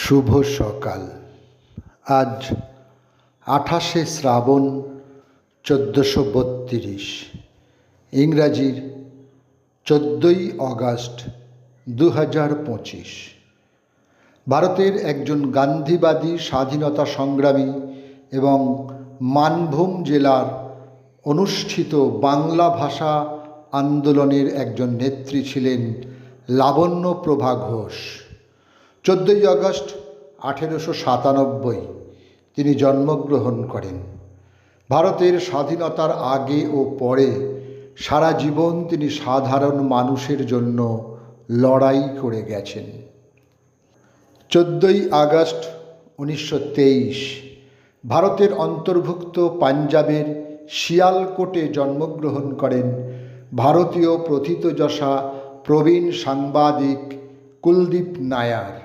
শুভ সকাল। আজ 28শে শ্রাবণ 1432, ইংরাজির 14ই অগাস্ট 2025। ভারতের একজন গান্ধীবাদী স্বাধীনতা সংগ্রামী এবং মানভূম জেলার অনুষ্ঠিত বাংলা ভাষা আন্দোলনের একজন নেত্রী ছিলেন লাবণ্যপ্রভা ঘোষ। 14ই আগস্ট 1897 তিনি জন্মগ্রহণ করেন। ভারতের স্বাধীনতার আগে ও পরে সারা জীবন তিনি সাধারণ মানুষের জন্য লড়াই করে গেছেন। 14ই আগস্ট 1923 ভারতের অন্তর্ভুক্ত পাঞ্জাবের শিয়ালকোটে জন্মগ্রহণ করেন ভারতীয় প্রথিতযশা প্রবীণ সাংবাদিক কুলদীপ নায়ার।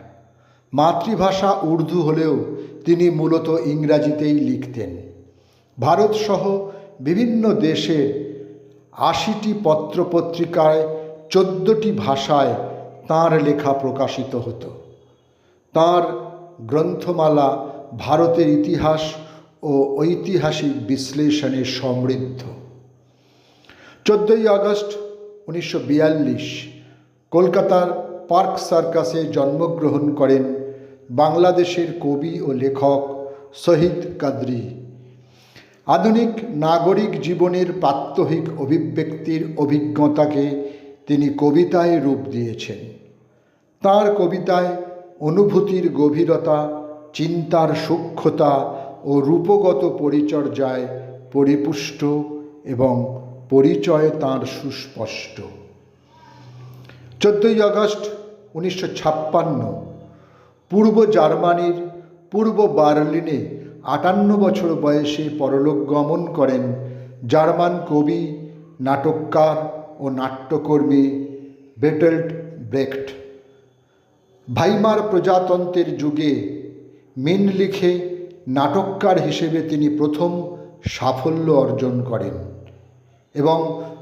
মাতৃভাষা উর্দু হলেও তিনি মূলত ইংরাজিতেই লিখতেন। ভারতসহ বিভিন্ন দেশের 80টি পত্রপত্রিকায় 14টি ভাষায় তাঁর লেখা প্রকাশিত হতো। তাঁর গ্রন্থমালা ভারতের ইতিহাস ও ঐতিহাসিক বিশ্লেষণে সমৃদ্ধ। 14ই আগস্ট 1942 কলকাতার পার্ক সার্কাসে জন্মগ্রহণ করেন বাংলাদেশের কবি ও লেখক শহীদ কাদরী। আধুনিক নাগরিক জীবনের প্রাত্যহিক অভিব্যক্তির অভিজ্ঞতাকে তিনি কবিতায় রূপ দিয়েছেন। তাঁর কবিতায় অনুভূতির গভীরতা, চিন্তার সূক্ষ্মতা ও রূপগত পরিচর্যায় পরিপুষ্ট এবং পরিচয় তাঁর সুস্পষ্ট। 14ই আগস্ট 1956 পূর্ব জার্মানির পূর্ব বার্লিনে 58 বছর বয়সে পরলোক গমন করেন জার্মান কবি, নাটককার ও নাট্যকর্মী বের্টোল্ট ব্রেখট। ভাইমার প্রজাতন্ত্রের যুগে মিনলিখে নাটককার হিসেবে তিনি প্রথম সাফল্য অর্জন করেন এবং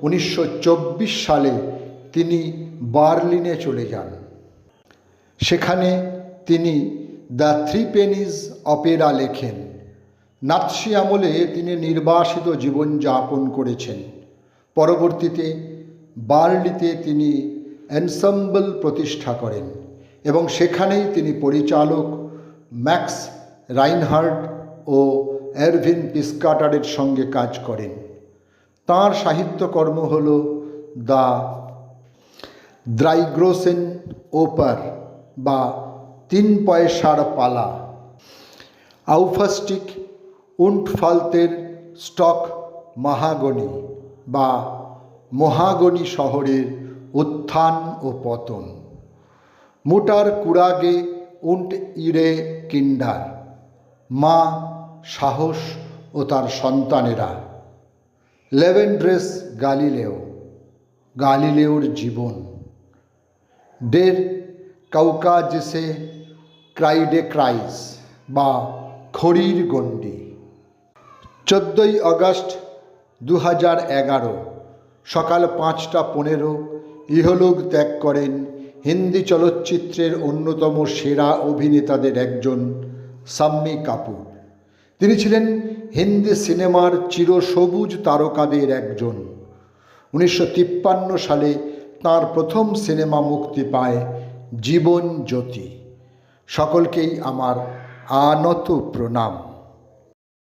1924 সালে তিনি বার্লিনে চলে যান। সেখানে তিনি দ্য থ্রি পেনিজ অপেরা লেখেন। নাৎসি আমলে তিনি নির্বাসিত জীবনযাপন করেছেন। পরবর্তীতে বার্লিতে তিনি এনসেম্বল প্রতিষ্ঠা করেন এবং সেখানেই তিনি পরিচালক ম্যাক্স রাইনহার্ড ও এরভিন পিসকাটারের সঙ্গে কাজ করেন। তাঁর সাহিত্যকর্ম হল দ্য দ্রাইগ্রোসেন ওপার বা 3 পয়সার পালা, আউফাস্টিক উন্ড ফালতের স্টক মাহাগনি বা মহাগনি শহরের উত্থান ও পতন, মুটার কুড়াগে উন্ড ইরে কিন্ডার, মা, সাহস ও তার সন্তানেরা, লেভেন্ড্রেস গালিলেও, গালিলেওর জীবন, ডের কাউকাজেসে ক্রাইডে ক্রাইস বা খড়ির গণ্ডি। 14ই আগস্ট 2011 সকাল 5টা 15 ইহলোক ত্যাগ করেন হিন্দি চলচ্চিত্রের অন্যতম সেরা অভিনেতাদের একজন শাম্মী কাপুর। তিনি ছিলেন হিন্দি সিনেমার চিরসবুজ তারকাদের একজন। 1953 সালে তাঁর প্রথম সিনেমা মুক্তি পায় জীবন জ্যোতি। সকলকেই আমার আনত প্রণাম।